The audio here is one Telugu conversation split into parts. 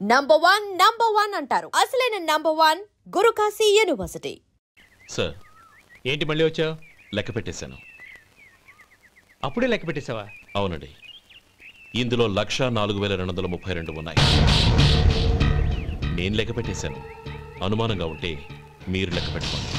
నంబర్ వన్ అంటారు. అసలైన నంబర్ 1 గురుకాశీ యూనివర్సిటీ. సార్, ఏంటి మళ్ళీ వచ్చావు? లెక్క పెట్టేశాను. అప్పుడే లెక్క పెట్టేశావా? అవునండి. ఇందులో 1,04,232 ఉన్నాయి. నేను లెక్క పెట్టేశాను. అనుమానంగా ఉంటే మీరు లెక్క పెట్టుకోండి.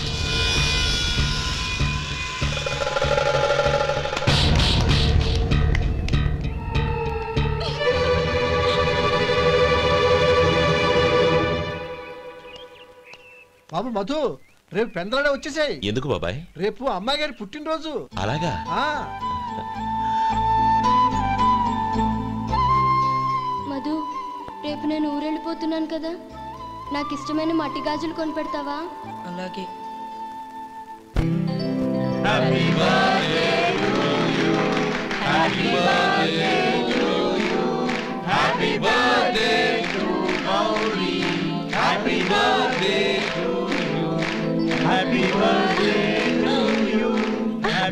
బాబు మధు, రేపు పెందలాడే వచ్చేసాయి. ఎందుకు బాబాయ్? రేపు అమ్మాయి గారి పుట్టినరోజు. అలాగా? మధు, రేపు నేను ఊరెళ్ళిపోతున్నాను కదా, నాకు ఇష్టమైన మట్టి గాజులు కొనిపెడతావా? అలాగే.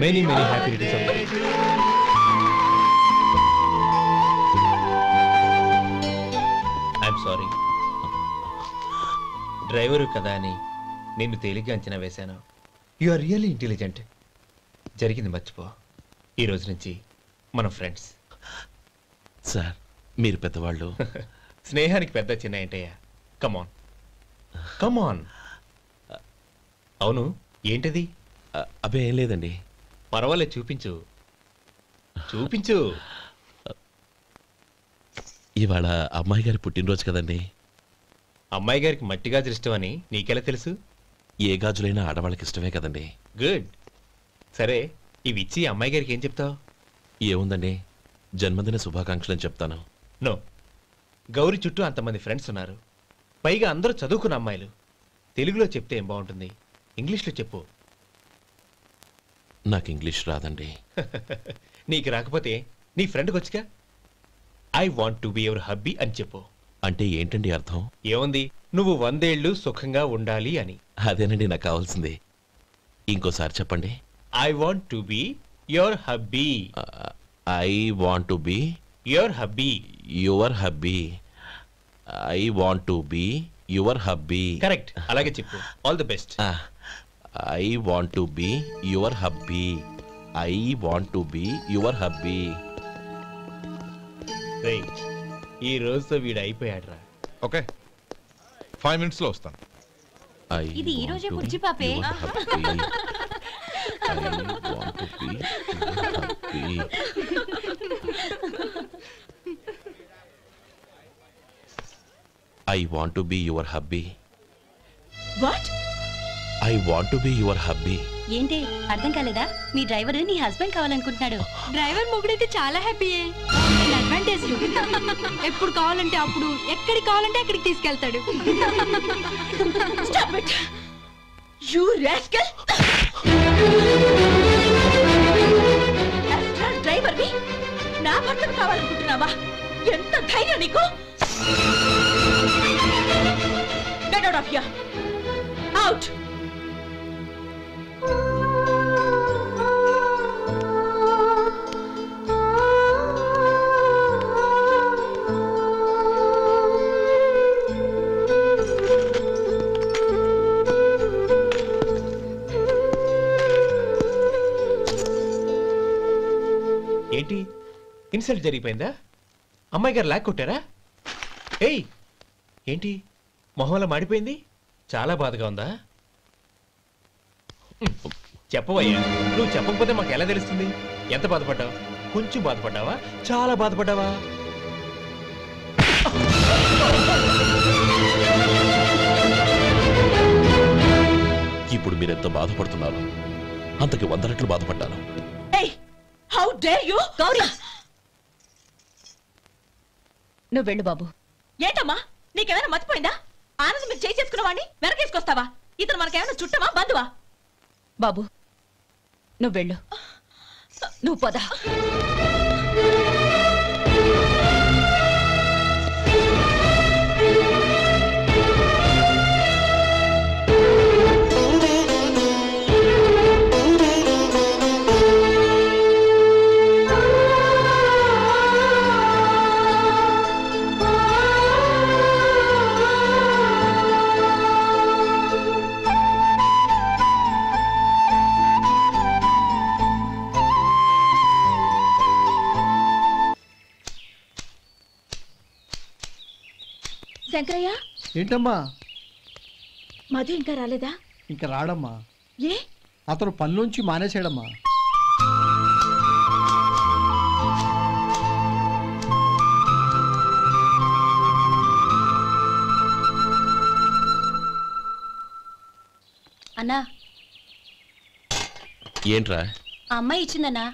Many happy returns of the day. I'm sorry. Driver కదా అని నిన్ను తేలిగ్గా అంచనా వేశాను. You are really intelligent. జరిగింది మర్చిపో. ఈ రోజు నుంచి మనం ఫ్రెండ్స్. సార్, మీరు పెద్దవాళ్ళు. స్నేహానికి పెద్ద చిన్న ఏంటయ్యా? కమాన్ కమాన్. అవును, ఏంటది? అబ్బే ఏం లేదండి. పర్వాలేదు, చూపించు చూపించు. ఇవాళ అమ్మాయి గారి పుట్టినరోజు కదండి. అమ్మాయి గారికి మట్టి గాజులు ఇష్టమని నీకెలా తెలుసు? ఏ గాజులైనా ఆడవాళ్ళకి ఇష్టమే కదండి. గుడ్. సరే, ఇవి ఇచ్చి అమ్మాయి గారికి ఏం చెప్తావు? ఏముందండి, జన్మదిన శుభాకాంక్షలని చెప్తాను. నో, గౌరీ చుట్టూ అంతమంది ఫ్రెండ్స్ ఉన్నారు. పైగా అందరూ చదువుకున్న అమ్మాయిలు. తెలుగులో చెప్తే ఏం బాగుంటుంది? ఇంగ్లీష్లో చెప్పు. నాకు ఇంగ్లీష్ రాదండి. నీకు రాకపోతే నీ ఫ్రెండ్కి వచ్చిగా I want to be your hubby అని చెప్పు. అంటే ఏంటండి అర్థం? ఏముంది, నువ్వు 100 ఏళ్ళు సుఖంగా ఉండాలి అని. అదేనండి నాకు కావాల్సింది. ఇంకోసారి చెప్పండి. I want to be your hubby. I want to be your hubby. Your hubby. I want to be your hubby. Correct, అలాగే చెప్పు. All the best. I want to be your hubby. I want to be your hubby. ఈ రోజుతో వీడు అయిపోయాడ్రా. ఓకే, 5 minutes లో వస్తాను. ఇది ఈ రోజే పుచ్చి పాపే. I want to be your hubby. What? I want to be your hubby. ఏంటి అర్థం కాలేదా? మీ డ్రైవర్ నీ హస్బెండ్ కావాలనుకుంటున్నాడు. డ్రైవర్ మొగుడైతే చాలా హ్యాపీయే. అడ్వాంటేజ్ ఎప్పుడు కావాలంటే అప్పుడు, ఎక్కడికి కావాలంటే అక్కడికి తీసుకెళ్తాడు. Stop it! You rascal! Driver ని నా భర్తను కావాలనుకుంటున్నావా? ఎంత ధైర్యం నీకు? Get out of here! Out! ఏంటి, ఇన్సల్ట్ జరిగిపోయిందా? అమ్మాయి గారు లాక్ కొట్టారా? ఏయ్, ఏంటి మొహంలో మాడిపోయింది? చాలా బాధగా ఉందా? చెప్పవయ్యా. నువ్వు చెప్పకపోతే మాకు ఎలా తెలుస్తుంది? ఎంత బాధపడ్డావు? కొంచెం బాధపడ్డావా? చాలా బాధపడ్డావా? ఇప్పుడు మీరెంత బాధపడుతున్నారు, అంతకి 100 రెట్లు బాధపడ్డాను. How dare you? గౌరీ, నువ్వు వెళ్ళు బాబు. ఏంటమ్మా, నీకేమైనా మర్చిపోయిందా? ఆనందం మీరు చేసుకున్న వాడిని వెనకేసుకొస్తావా? ఇతను మనకేమైనా చుట్టమా, బంధువా? బాబు నువ్వు వెళ్ళు, నువ్వు పద. శంకరయ్య, ఏంటమ్మా? మధు ఇంకా రాలేదా? ఇంకా రాడమ్మా. ఏ? అతను పనిలోంచి మానేసాడమ్మా. అన్నా, ఏంట్రా? ఆ అమ్మాయి ఇచ్చిందన్నా.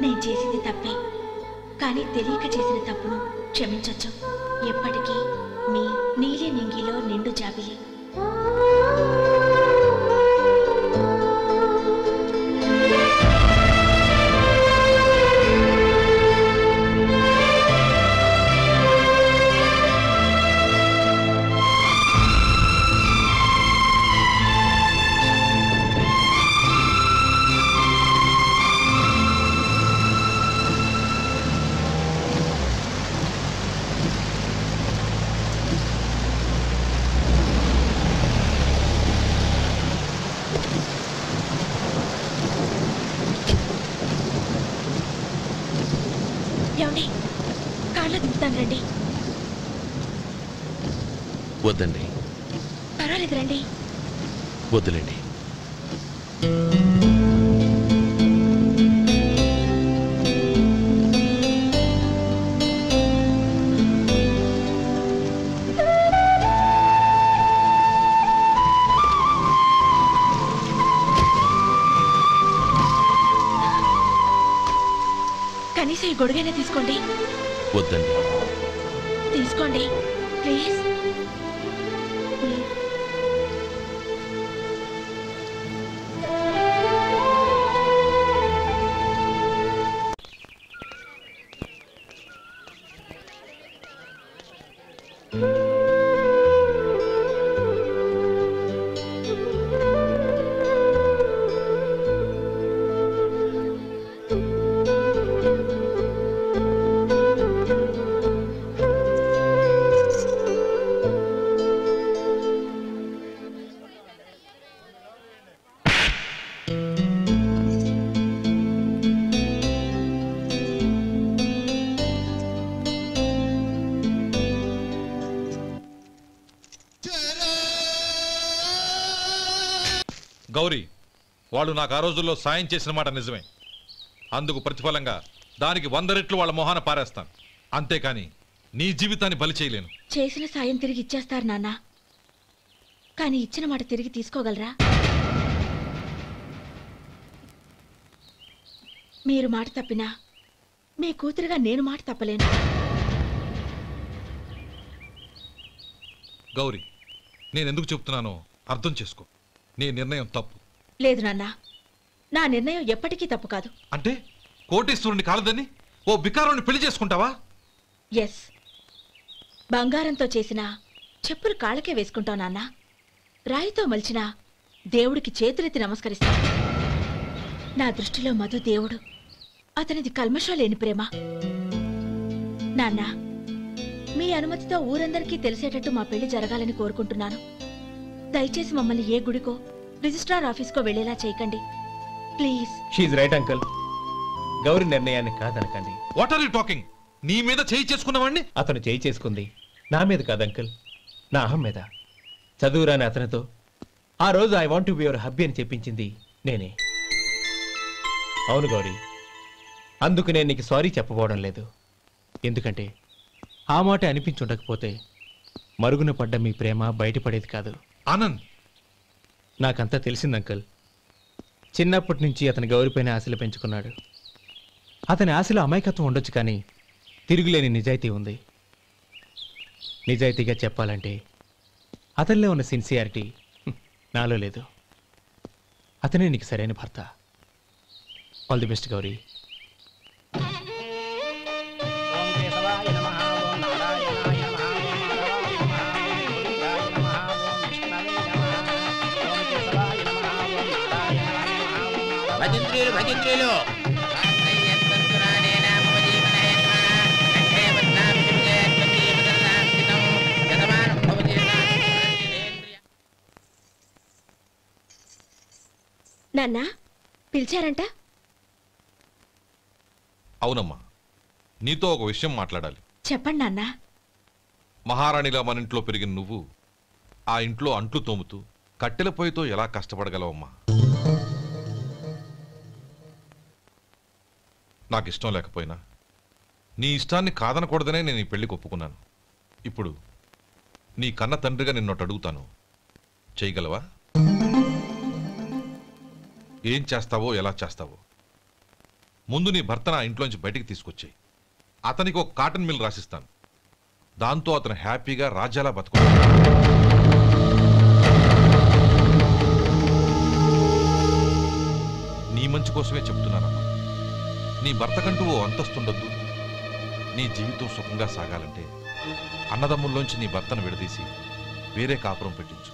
నేను చేసింది తప్పే, కానీ తెలియక చేసిన తప్పును క్షమించొచ్చు. ఎప్పటికీ మీ నీలి నింగిలో నిండు జాబిలి. ఏమండి, కాళ్ళ దింపుతాను రండి. వద్దండి. పర్వాలేదు రండి. వద్దులేండి. కనీసం ఈ గొడుగైనా తీసుకోండి. వద్దండి. తీసుకోండి ప్లీజ్. గౌరీ, వాళ్ళు నాకు ఆ రోజుల్లో సాయం చేసిన మాట నిజమే. అందుకు ప్రతిఫలంగా దానికి 100 రెట్లు వాళ్ళ మొహాన పారేస్తాను. అంతేకాని నీ జీవితాన్ని బలి చేయలేను. చేసిన సాయం తిరిగి ఇచ్చేస్తారు నాన్న, కానీ ఇచ్చిన మాట తిరిగి తీసుకోగలరా? మీరు మాట తప్పినా మీ కూతురుగా నేను మాట తప్పలేను. గౌరీ, నేనెందుకు చెప్తున్నానో అర్థం చేసుకో. నీ నిర్ణయం తప్పు. లేదు నాన్న, నా నిర్ణయం ఎప్పటికీ తప్పు కాదు. అంటే కోటేశ్వరుని కాలదని ఓ బికారుని పెళ్లి చేసుకుంటావా? ఎస్, బంగారంతో చేసిన చెప్పులు కాళ్ళకే వేసుకుంటావు నాన్న. రాయితో మలిచిన దేవుడికి చేతులెత్తి నమస్కరిస్తా. నా దృష్టిలో మధు దేవుడు, అతనిది కల్మషం లేని ప్రేమ. నాన్న, మీ అనుమతితో ఊరందరికీ తెలిసేటట్టు మా పెళ్లి జరగాలని కోరుకుంటున్నాను. దయచేసి మమ్మల్ని ఏ గుడికో రిజిస్ట్రార్ ఆఫీస్కో వెళ్ళేలా చేయకండి please. She's right uncle. Gauri నిర్ణయాన్ని కాదనకండి. What are you talking? నీ మీద చేయి చేసుకున్నవాడిని అతను చేయి చేసుకుంది నా మీద కాదు అంకుల్, నా అహం మీద. చదువురాని అతనితో ఆ రోజు I want to be your hubby అని చెప్పించింది నేనే. అవును గౌరీ, అందుకు నేను నీకు సారీ చెప్పబోవడం లేదు. ఎందుకంటే ఆ మాట అనిపించుండకపోతే మరుగున పడ్డ మీ ప్రేమ బయటపడేది కాదు. ఆనంద్, నాకంతా తెలిసింది అంకుల్. చిన్నప్పటి నుంచి అతని గౌరీపైన ఆశలు పెంచుకున్నాడు. అతని ఆశలో అమాయకత్వం ఉండొచ్చు, కానీ తిరుగులేని నిజాయితీ ఉంది. నిజాయితీగా చెప్పాలంటే అతనిలో ఉన్న సిన్సియారిటీ నాలో లేదు. అతనే నీకు సరైన భర్త. All the best Gauri. భజంత్రీలు నాన్న పిలిచారంట? అవునమ్మా, నీతో ఒక విషయం మాట్లాడాలి. చెప్పండి నాన్న. మహారాణిలా మన ఇంట్లో పెరిగిన నువ్వు ఆ ఇంట్లో అంట్లు తోముతూ కట్టెల పొయ్యితో ఎలా కష్టపడగలవమ్మా? నాకు ఇష్టం లేకపోయినా నీ ఇష్టాన్ని కాదనకూడదనే నేను ఈ పెళ్లికి ఒప్పుకున్నాను. ఇప్పుడు నీ కన్న తండ్రిగా నిన్నొట్టు అడుగుతాను, చేయగలవా? ఏం చేస్తావో ఎలా చేస్తావో ముందు నీ భర్తను ఆ ఇంట్లోంచి బయటికి తీసుకొచ్చాయి. అతనికి ఒక కాటన్ మిల్ రాసిస్తాను. దాంతో అతను హ్యాపీగా రాజ్యాలా బతుకుతాడు. నీ మంచి కోసమే చెప్తున్నానమ్మా. నీ భర్తకంటూ ఓ అంతస్తుండొద్దు. నీ జీవితం సుఖంగా సాగాలంటే అన్నదమ్ముల్లోంచి నీ భర్తను విడదీసి వేరే కాపురం పెట్టించు.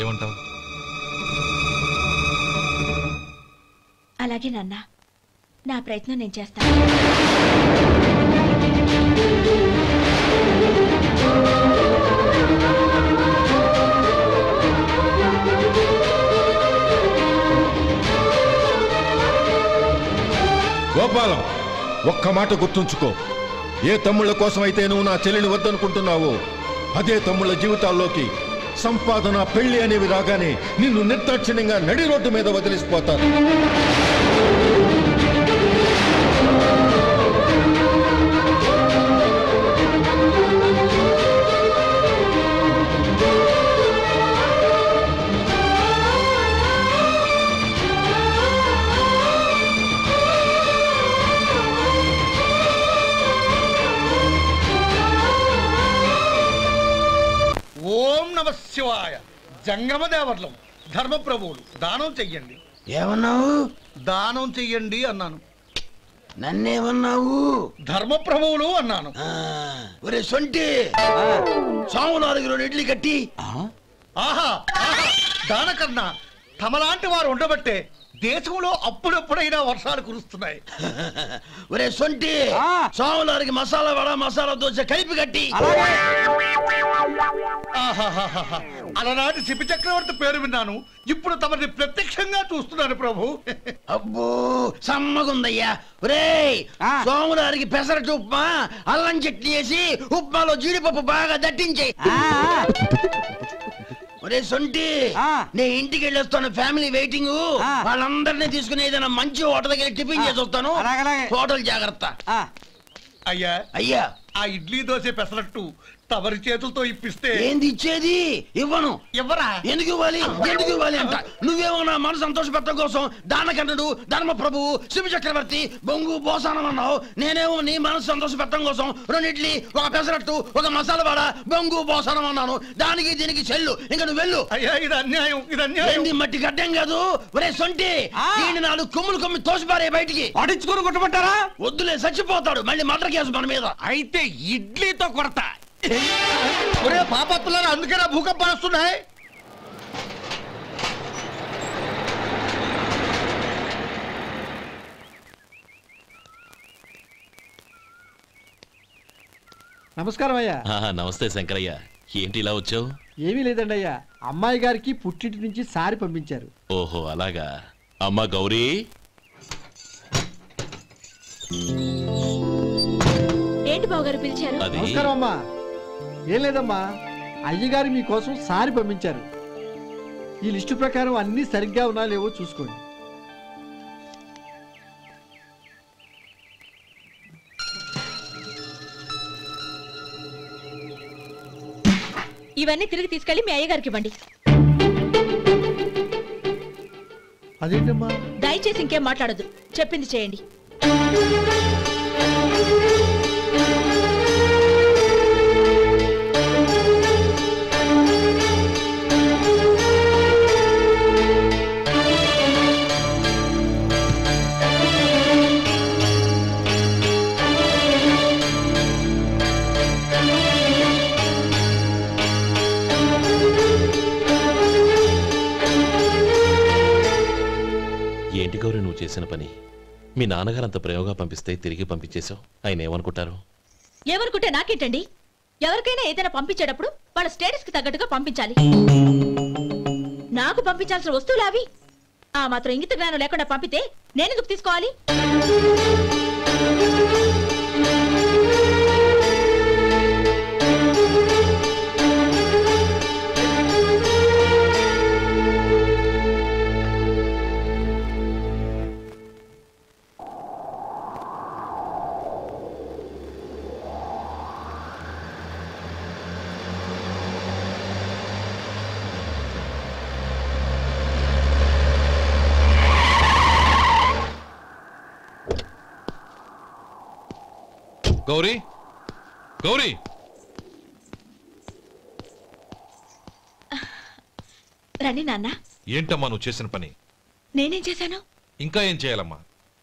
ఏమంటావు? అలాగే నాన్న, నా ప్రయత్నం నేను చేస్తాను. గోపాలం, ఒక్క మాట గుర్తుంచుకో. ఏ తమ్ముళ్ళ కోసమైతే నువ్వు నా చెల్లిని వద్దనుకుంటున్నావో అదే తమ్ముళ్ళ జీవితాల్లోకి సంపాదన, పెళ్లి అనేవి రాగానే నిన్ను నిర్దాక్షిణ్యంగా నడి రోడ్డు మీద వదిలిసిపోతారు. ఓం నమ శివాయ. జంగమ దేవర్లం, ధర్మప్రభువులు, దానం చెయ్యండి. ఏమన్నావు? దానం చెయ్యండి అన్నాను. నన్నేమన్నావు? ధర్మప్రభువులు అన్నాను. ఒరే సొంటి, సామునాలుగులో ఇడ్లీ కట్టి. ఆహా ఆహా, దానకన్నా తమలాంటి వారు ఉండబట్టే దేశంలో అప్పుడప్పుడైనా వర్షాలు కురుస్తున్నాయి. ఒరే సొంటి, సామునాలుగు మసాలా వడ, మసాలా దోశ కలిపి కట్టి. ఆహాహాహా, అలనాటి శిపి చక్రవర్తి పేరు విన్నాను, ఇప్పుడు తమని ప్రత్యక్షంగా చూస్తున్నాను ప్రభు. అబ్బో సమ్మగుందయ్యా. ఒరే సోములారికి పెసరట్టు ఉప్మా, అల్లం చట్నీ వేసి ఉప్మాలో జీడిపప్పు బాగా దట్టించే. ఒరే సొంటి, నే ఇంటికి వెళ్ళొస్తాను, ఫ్యామిలీ వెయిటింగ్. వాళ్ళందరినీ తీసుకుని ఏదైనా మంచి హోటల్ దగ్గర టిఫిన్ చేసి వస్తాను. హోటల్ జాగ్రత్త. అయ్యా అయ్యా, ఆ ఇడ్లీ దోశ పెసరట్టు తమరి చేతులతో ఇప్పిస్తే. ఏంది ఇచ్చేది? ఇవ్వను. ఎవరా? ఎందుకు ఇవ్వాలి? ఎందుకు ఇవ్వాలి అంట. నువ్వేమో నా మనసు సంతోషపెట్టడం కోసం దానకంటుడు, ధర్మప్రభువు, శివ చక్రవర్తి, బొంగు బోసానం అన్నావు. నేనేమో నీ మనసు సంతోషపెట్టడం కోసం 2 ఇడ్లీ, ఒక పెసరట్టు, ఒక మసాలా వడ, బొంగు బోసానం అన్నాను. దానికి దీనికి చెల్లు. ఇంకా నువ్వు వెళ్ళు. అయ్యా ఇది అన్యాయం, ఇది అన్యాయం. ఏంది మట్టి గడ్డం కాదు. ఒరే సొంటి, దీన్ని 4 కొమ్ములు కొమ్మి తోసిపారే బయటికి. పడించుకొని కొట్టమంటారా? వద్దులే, చచ్చిపోతాడు. మళ్ళీ మటర్ కేసు మన మీద. అయితే ఇడ్లీతో కొడతా. ఒరే పాపత్తులారా, అందుకేనా భూకంపాలు వస్తున్నాయి? నమస్కారం అయ్యా. నమస్తే శంకరయ్య, ఏంటి ఇలా వచ్చావు? ఏమీ లేదండి అయ్యా, అమ్మాయి గారికి పుట్టింటి నుంచి సారి పంపించారు. ఓహో అలాగా. అమ్మా గౌరీ. ఏంటి బావగారు పిలిచారు? అది నమస్కారం అమ్మా. ఏం లేదమ్మా, అయ్యగారు మీకోసం సారి పంపించారు. ఈ లిస్టు ప్రకారం అన్ని సరిగ్గా ఉన్నా లేవో చూసుకోండి. ఇవన్నీ తిరిగి తీసుకెళ్లి మీ అయ్యగారికి ఇవ్వండి. అదేంటమ్మా? దయచేసి ఇంకేం మాట్లాడద్దు, చెప్పింది చేయండి. ఏంటి గౌరీ నువ్వు చేసిన పని? మీ నాన్నగారు అంత ప్రేమగా పంపిస్తే తిరిగి పంపించేశావు. ఆయన ఏమనుకుంటారు? ఎవరుకుంటే నాకేంటండి? ఎవరికైనా ఏదైనా పంపించేటప్పుడు వాళ్ళ స్టేటస్ కి తగ్గట్టుగా పంపించాలి. నాకు పంపించాల్సిన వస్తువులు అవి. ఆ మాత్రం ఇంగిత జ్ఞానం లేకుండా పంపితే నేనెందుకు తీసుకోవాలి? గౌరీ, గౌరీ, రండి నాన్న. ఏంటమ్మా నువ్వు చేసిన పని? నేనేం చేశాను? ఇంకా ఏం చేయాలమ్మా?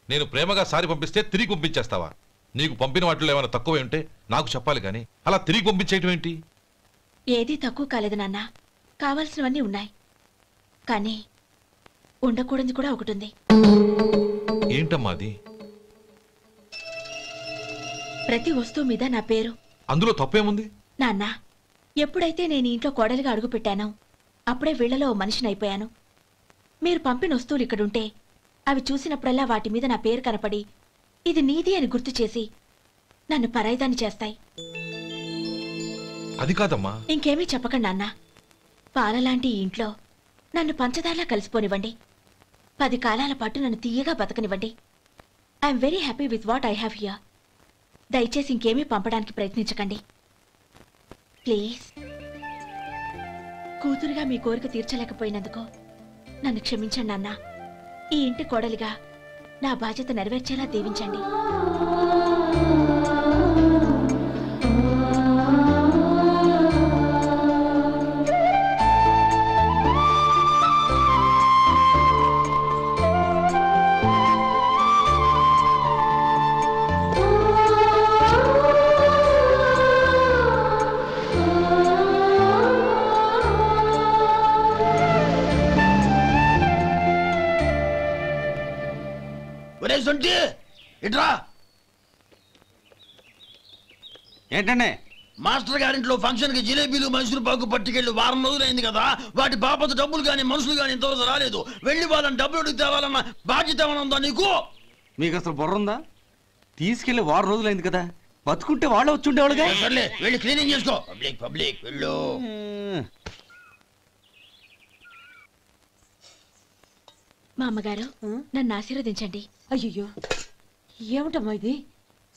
నేను ప్రేమగా సారి పంపిస్తే తిరిగి పంపించేస్తావా? నీకు పంపిన వాటిలో ఏమైనా తక్కువ ఉంటే నాకు చెప్పాలి కానీ అలా తిరిగి పంపించేయటం ఏంటి? ఏదీ తక్కువ కాలేదు నాన్న. కావాల్సినవన్నీ ఉన్నాయి, కానీ ఉండకూడదు కూడా ఒకటి ఉంది. ఏంటమ్మా అది? ప్రతి వస్తువు మీద నా పేరు. అందులో తప్పేముంది? నాన్న, ఎప్పుడైతే నేను ఇంట్లో కోడలిగా అడుగు పెట్టానో అప్పుడే వీళ్లలో ఓ మనిషిని అయిపోయాను. మీరు పంపిన వస్తువులు ఇక్కడుంటే అవి చూసినప్పుడల్లా వాటి మీద నా పేరు కనపడి ఇది నీది అని గుర్తు చేసి నన్ను పరాయిదాన్ని చేస్తాయి. అది కాదమ్మా. ఇంకేమీ చెప్పకండి నాన్న. పాలలాంటి ఈ ఇంట్లో నన్ను పంచదారలా కలిసిపోనివ్వండి. 10 కాలాల పాటు నన్ను తీయగా బతకనివ్వండి. I'm very happy with what I have here. దయచేసి ఇంకేమీ పంపడానికి ప్రయత్నించకండి ప్లీజ్. కూతురుగా మీ కోరిక తీర్చలేకపోయినందుకు నన్ను క్షమించండి నాన్న. ఈ ఇంటి కోడలిగా నా బాధ్యత నెరవేర్చేలా దీవించండి. ఇట్రా. ఏంటండి? మాస్టర్ గారింట్లో ఫంక్షన్ కి జిలేబీలు మైసూరు పాకు పట్టుకెళ్ళి వారం రోజులైంది కదా. వాటి బాపత డబ్బులు కానీ మనుషులు కానీ ఇంతవరకు రాలేదు. వెళ్ళి వాళ్ళని డబ్బులు అడిగి తేవాలన్న బాధ్యత ఏమైనా ఉందా నీకు? మీకు అసలు బుర్ర ఉందా? తీసుకెళ్లి వారం రోజులైంది కదా, బతుకుంటే వాళ్ళు వచ్చి ఉండేవాళ్ళుగా. సర్లే, వెళ్ళి క్లీనింగ్ చేసుకో. పబ్లిక్ పబ్లిక్ వెళ్ళు. మా అమ్మగారు నన్ను ఆశీర్వదించండి. అయ్యో, ఏమిటమ్మా ఇది?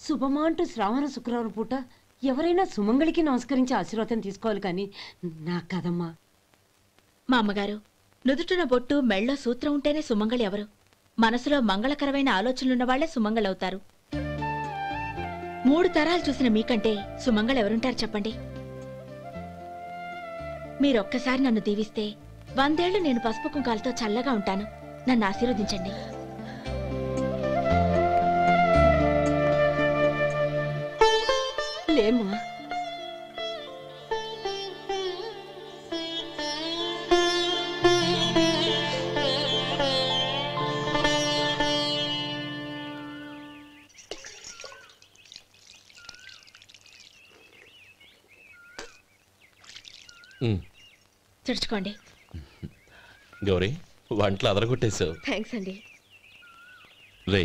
శుభమా అంటూ శ్రావణ శుక్రవారం పూట ఎవరైనా సుమంగళికి నమస్కరించి ఆశీర్వాదం తీసుకోవాలి కానీ నాకు కదమ్మా. మా అమ్మగారు, నుదుటిన బొట్టు మెళ్ళో సూత్రం ఉంటేనే సుమంగళి ఎవరు? మనసులో మంగళకరమైన ఆలోచనలున్న వాళ్లే సుమంగళవుతారు. 3 తరాలు చూసిన మీకంటే సుమంగళ ఎవరుంటారు చెప్పండి? మీరొక్కసారి నన్ను దీవిస్తే 100 ఏళ్లు నేను పసుపు కుంకాలతో చల్లగా ఉంటాను. నన్ను ఆశీర్వదించండి. లేమ్మా, తుడుచుకోండి. గౌరీ, వంటలు అదరగొట్టేశావు. థ్యాంక్స్ అండి. రే,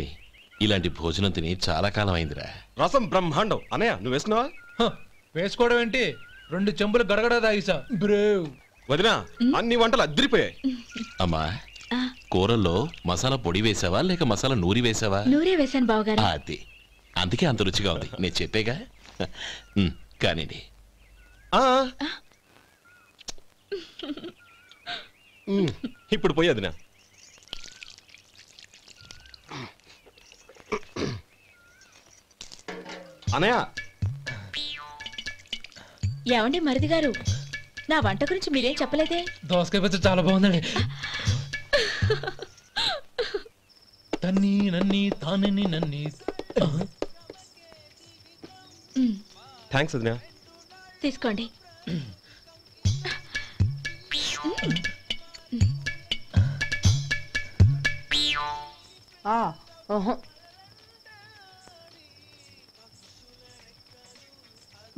ఇలాంటి భోజనం తిని చాలా కాలం అయిందిరా. రసం బ్రహ్మాండం. అనయ్య, నువ్వు వేసుకున్నావా? వేసుకోవడం ఏంటి, 2 చెంబులు గడగడ తాగిసా. బ్రేవ్ వదినా, అన్ని వంటలు అద్దరిపోయాయి. అమ్మా, కూరల్లో మసాలా పొడి వేసావా లేక మసాలా నూరి వేసావా? నూరే వేశాను బావగారు. అది అందుకే అంత రుచిగా ఉంది. నేను చెప్పేగా. కానివ్వండి. ఇప్పుడు పోయి వదినా. అనయ్య, ఏమండి మరిది గారు, నా వంట గురించి మీరేం చెప్పలేదే? దోసకాయ పచ్చడి చాలా బాగుందండి. తన్ని నన్ని తానని నన్ని. థ్యాంక్స్ వదినా. తీసుకోండి.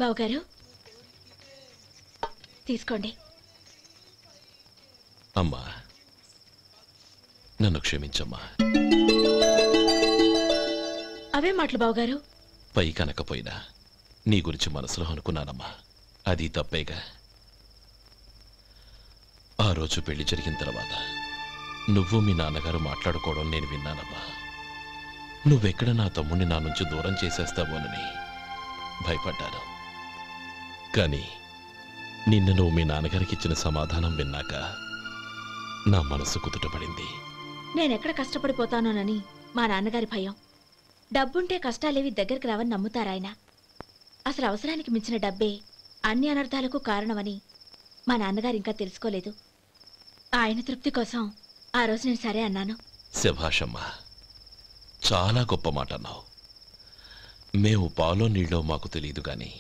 బావగారు తీసుకోండి. అమ్మా, నన్ను క్షమించమ్మా. అవే మాటలు బావగారు. పై కనకపోయినా నీ గురించి మనసులో అనుకున్నానమ్మా. అది తప్పేగా. ఆ రోజు పెళ్లి జరిగిన తర్వాత నువ్వు మీ నాన్నగారు మాట్లాడుకోవడం నేను విన్నానమ్మా. నువ్వెక్కడ నా తమ్ముడిని నా నుంచి దూరం చేసేస్తావోనని భయపడ్డాను. కానీ నిన్న నువ్వు మీ నాన్నగారికి ఇచ్చిన సమాధానం విన్నాక నా మనసు కుదుటపడింది. నేనెక్కడ కష్టపడిపోతానోనని మా నాన్నగారి భయం. డబ్బుంటే కష్టాలేవి దగ్గరికి రావని నమ్ముతారాయన. అసలు అవసరానికి మించిన డబ్బే అన్ని అనర్థాలకు కారణమని మా నాన్నగారు ఇంకా తెలుసుకోలేదు. ఆయన తృప్తి కోసం ఆ రోజు నేను సరే అన్నాను. శభాషమ్మా, చాలా గొప్ప మాట అన్నావు. మేము పాలో నీళ్ళో మాకు తెలియదు గాని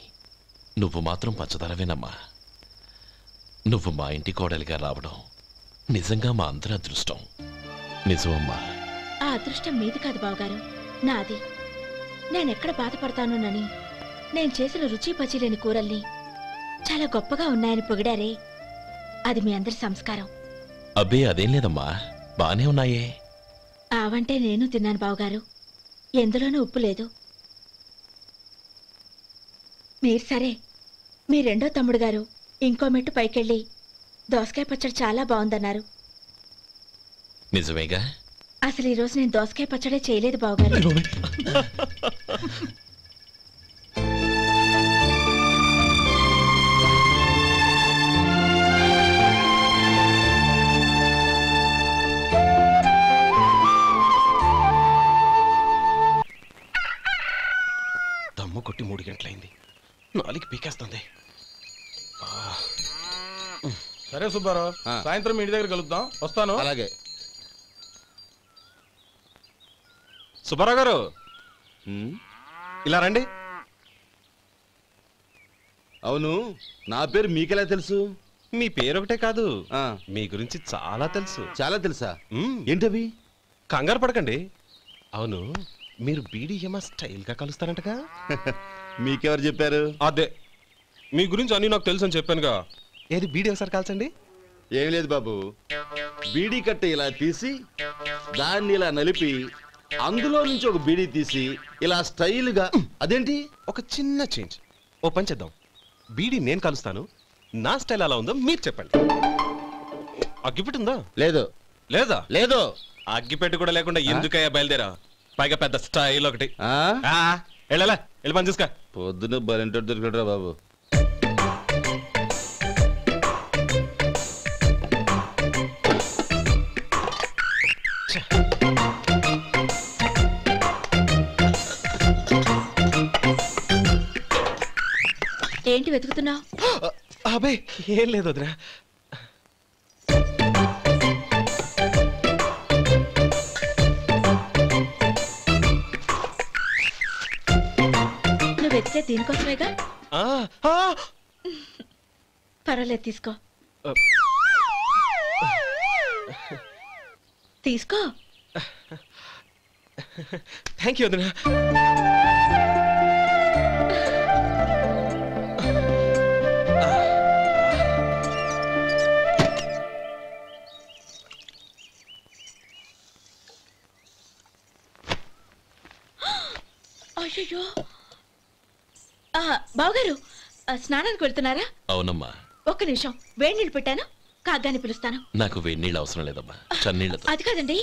నువ్వు మాత్రం పచ్చదనవేనమ్మా. నువ్వు మా ఇంటి కోడలిగా రావడం నిజంగా మా అందరి అదృష్టం. నిజమమ్మా. ఆ అదృష్టం మీది కాదు బావగారు, నాది. నేనెక్కడ బాధపడతానోనని నేను చేసిన రుచి పచిలేని కూరల్ని చాలా గొప్పగా ఉన్నాయని పొగిడారే, అది మీ అందరి సంస్కారం. అబ్బే అదేం లేదమ్మా, బానే ఉన్నాయే. ఆవంటే నేను తిన్నాను బావగారు, ఎందులోనూ ఉప్పు లేదు. మీరు సరే, మీ రెండో తమ్ముడు గారు ఇంకో మెట్టు పైకెళ్ళి దోసకాయ పచ్చడి చాలా బాగుందన్నారు. నిజమేగా? అసలు ఈరోజు నేను దోసకాయ పచ్చడే చేయలేదు బావగారు. దమ్ము కొట్టి 3 గంటలైంది, 4కి పీకేస్తుంది. సరే సుబ్బారావు, సాయంత్రం మీ ఇంటి దగ్గర కలుద్దాం. వస్తాను. అలాగే. సుబ్బారావు గారు ఇలా రండి. అవును, నా పేరు మీకెలా తెలుసు? మీ పేరు ఒకటే కాదు, మీ గురించి చాలా తెలుసు. చాలా తెలుసా? ఏంటవి? కంగారు పడకండి. అవును, మీరు బీడీఎం స్టైల్గా కలుస్తారంటగా? మీకెవరు చెప్పారు? అదే, మీ గురించి అన్ని నాకు తెలుసు అని చెప్పానుగా. ఏది బీడీ ఒకసారి కాల్చండి. ఏం లేదు బాబు, బీడీ కట్ట ఇలా తీసి దాన్ని ఇలా నలిపి అందులో నుంచి ఒక బీడీ తీసి ఇలా స్టైల్గా. అదేంటి? ఒక చిన్న చేంజ్. ఓ పని చేద్దాం, బీడీ నేను కలుస్తాను, నా స్టైల్ అలా ఉందో మీరు చెప్పండి. అగ్గిపెట్టి ఉందా? లేదు. లేదా? లేదు. అగ్గిపెట్టి కూడా లేకుండా ఎందుకయ్యా బయలుదేరా? పైగా పెద్ద స్టైల్ ఒకటి. వెళ్ళాలా, వెళ్ళి పని చూసుకో. పొద్దున బలంటో దొరికడరా బాబు. ఏంటి వెతుకుతున్నావు? అబే ఏం లేదు వదినా. నువ్వు వెతికే దీనికోసమేగా. పర్వాలేదు, తీసుకో. తీసుకో. థ్యాంక్ యూ వదినా. అయ్యో, బావగారు స్నానానికి వెళ్తున్నారా? అవునమ్మా. ఒక్క నిమిషం, వేడి నీళ్ళు పెట్టాను, కాగ్గాని పిలుస్తాను. నాకు వేడి నీళ్ళు అవసరం లేదమ్మా, చన్నీళ్ళతో. అది కాదండి,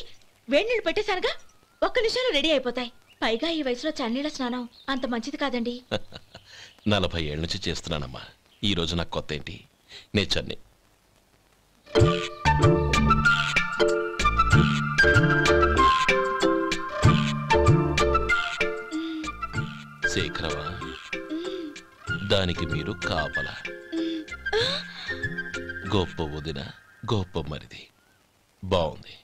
వేడి నీళ్ళు పెట్టేశానుగా, ఒక్క నిమిషంలో రెడీ అయిపోతాయి. పైగా ఈ వయసులో చన్నీళ్ళ స్నానం అంత మంచిది కాదండి. 40 ఏళ్ళ నుంచి చేస్తున్నానమ్మా. ఈ రోజు నాకు కొత్త ఏంటి? నే చన్ని. శేఖరవా, దానికి మీరు కాపలా. గొప్ప వదిన, గొప్ప మరిది. బాగుంది.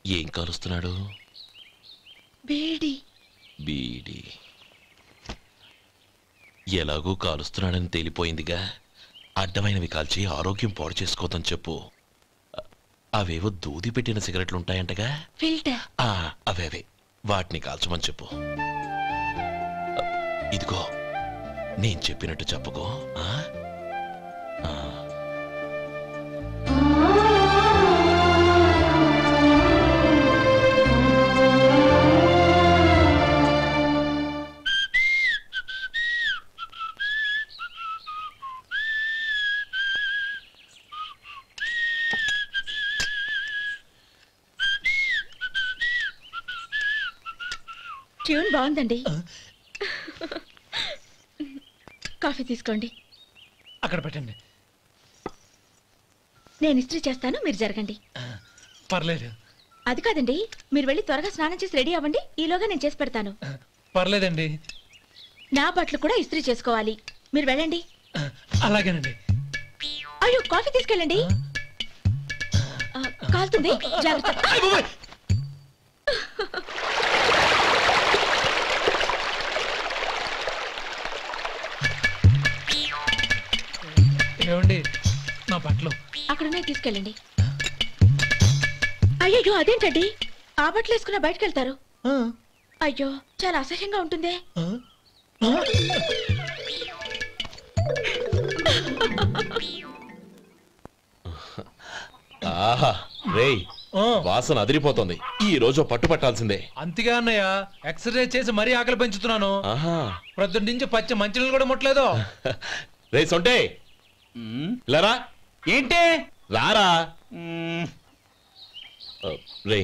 ఏం కాలుస్తున్నాడు? బీడి. బీడి ఎలాగూ కాలుస్తున్నాడని తేలిపోయిందిగా. అడ్డమైనవి కాల్చి ఆరోగ్యం పాడు చేసుకోదని చెప్పు. అవేవో దూది పెట్టిన సిగరెట్లు ఉంటాయంటగా, ఫిల్టర్. అవే వాటిని కాల్చమని చెప్పు. ఇదిగో నేను చెప్పినట్టు చెప్పుకో. ట్యూన్ బాగుందండి. కాఫీ తీసుకోండి. అక్కడ పెట్టండి. నేను ఇస్త్రీ చేస్తాను, మీరు జరగండి. పర్లేదు. అది కాదండి, మీరు వెళ్ళి త్వరగా స్నానం చేసి రెడీ అవ్వండి. ఈలోగా నేను చేసి పెడతాను. పర్లేదండి. నా బట్టలు కూడా ఇస్త్రీ చేసుకోవాలి. మీరు వెళ్ళండి. అలాగేనండి. అయ్యో, కాఫీ తీసుకెళ్ళండి. కాలుతుంది, జాగ్రత్త. ఏమండి, నా బట్టలు అక్కడున్నా తీసుకెళ్ళండి. అయ్యో, అదేంటండి ఆ బట్టలు వేసుకున్న బయటకు వెళ్తారు? అయ్యో, చాలా అసహ్యంగా ఉంటుందే. ఆహా రేయ్, వాసన అదిరిపోతుంది. ఈ రోజు పట్టు పట్టాల్సిందే. అంతగా అన్నయ్య, ఎక్సర్సైజ్ చేసి మరీ ఆకలి పెంచుతున్నాను. ప్రొద్దున నుంచి పచ్చ మంచినీళ్ళు కూడా ముట్టలేదు. రే సొంటే, లరా. ఏంటి? రారా. రే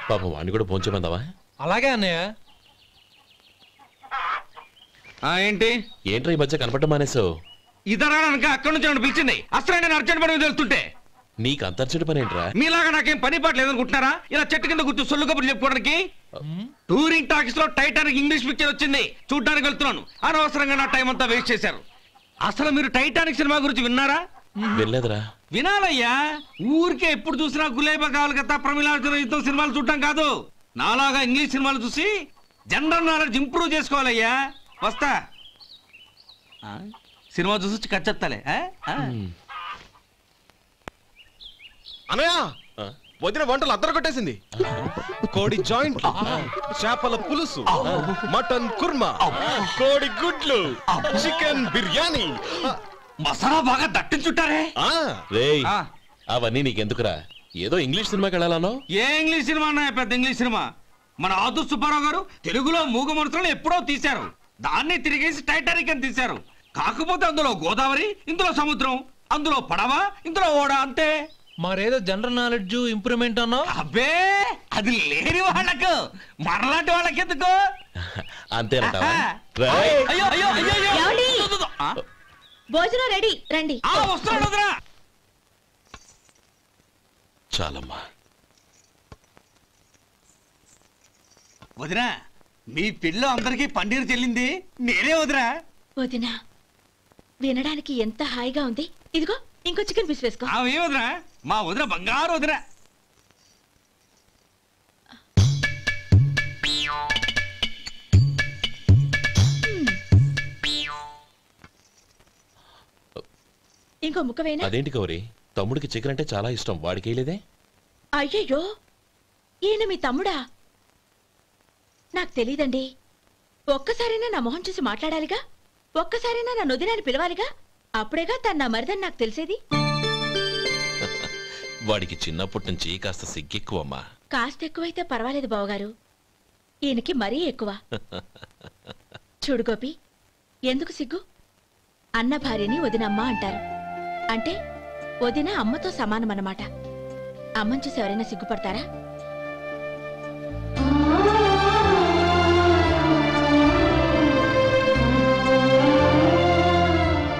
పాపం వాణ్ణి కూడా భోంచేమందావా? అలాగే అన్నయ్య. ఏంటి ఏంట్రా ఈ మధ్య కనపడడం మానేసావు? ఇదరా అక్కడి నుంచి నన్ను పిలిచింది. అసలు నేను అర్జెంట్ పని తెలుస్తుంటే నీకు అంతర్చడి పని ఏంట్రా? మీలాగా నాకేం పని పాట లేదనుకుంటున్నారా? ఇలా చెట్టు కింద కూర్చో సొల్లు కబుర్లు చెప్పుకోవడానికి. టూరింగ్ టాకీస్ లో టైటానిక్ ఇంగ్లీష్ పిక్చర్ వచ్చింది, చూడ్డానికి వెళ్తున్నాను. అనవసరంగా నా టైం అంతా వేస్ట్ చేశారు. అసలు మీరు టైటానిక్ సినిమా గురించి విన్నారా? వెళ్ళలేదురా. వినాలయ్యా. ఊరికే ఎప్పుడు చూసినా గులేబా కావాలి కదా, ప్రమిళార్జున యుద్ధం సినిమాలు చూడటం కాదు. నాలాగా ఇంగ్లీష్ సినిమాలు చూసి జనరల్ నాలెడ్జ్ ఇంప్రూవ్ చేసుకోవాలయ్యా. వస్తా. సినిమా చూసి కచ్చెత్తాలే. అనయ్య, వదిన వంటలు అద్దరు కొట్టేసింది. కోడి జాయింట్, చేపల పులుసు, మటన్ కుర్మా, కోడి గుడ్లు, చికెన్ బిర్యానీ, మసాలా బాగా దట్టించుంటారే. రేయ్, అవన్నీ నీకెందుకురా? ఏదో ఇంగ్లీష్ సినిమాకి వెళ్ళాలనో? ఏ ఇంగ్లీష్ సినిమా అన్నా? పెద్ద ఇంగ్లీష్ సినిమా. మన ఆదు సుబ్బారావు గారు తెలుగులో మూగ మనుషులను ఎప్పుడో తీశారు. దాన్ని తిరిగేసి టైటానిక్ అని తీశారు. కాకపోతే అందులో గోదావరి, ఇందులో సముద్రం, అందులో పడవ, ఇందులో ఓడ, అంతే. మరేదో జనరల్ నాలెడ్జ్ ఇంప్రూవ్మెంట్ అన్నా? అబ్బే, అది లేని వాళ్ళకు, మరలాంటి వాళ్ళకి ఎందుకు? అంతేనంటావా? అయ్యో అయ్యో అయ్యో, భోజనం రెడీ, రండి. వస్తున్నాడు వదరా. చాలమ్మా. వదినా, మీ పిల్ల అందరికీ పన్నీరు చెల్లింది నేనే వదినా. వదినా, వినడానికి ఎంత హాయిగా ఉంది. ఇదిగో ఇంకో చికెన్ పీస్ వేసుకో. ఏ వదినా, మా వదిన బంగారు వదినా. ఇంకో ముక్క వేయనా? అదేంటి గౌరీ, తమ్ముడికి చికెన్ అంటే చాలా ఇష్టం, వాడికి వేయలేదే? అయ్యయ్యో, ఈయన మీ తమ్ముడా? నాకు తెలీదండి. ఒక్కసారైనా నా మొహం చూసి మాట్లాడాలిగా, ఒక్కసారైనా నా నొదినాన్ని పిలవాలిగా, అప్పుడేగా తన నా మరిదని నాకు తెలిసేది. వాడికి చిన్నప్పటి నుంచి కాస్త సిగ్గెక్కువమ్మా. కాస్త ఎక్కువైతే పర్వాలేదు బావగారు, ఈయనకి మరీ ఎక్కువ. చూడు గోపి, ఎందుకు సిగ్గు? అన్న భార్యని వదినమ్మ అంటారు. అంటే వదిన అమ్మతో సమానమన్నమాట. అమ్మని చూసి ఎవరైనా సిగ్గుపడతారా?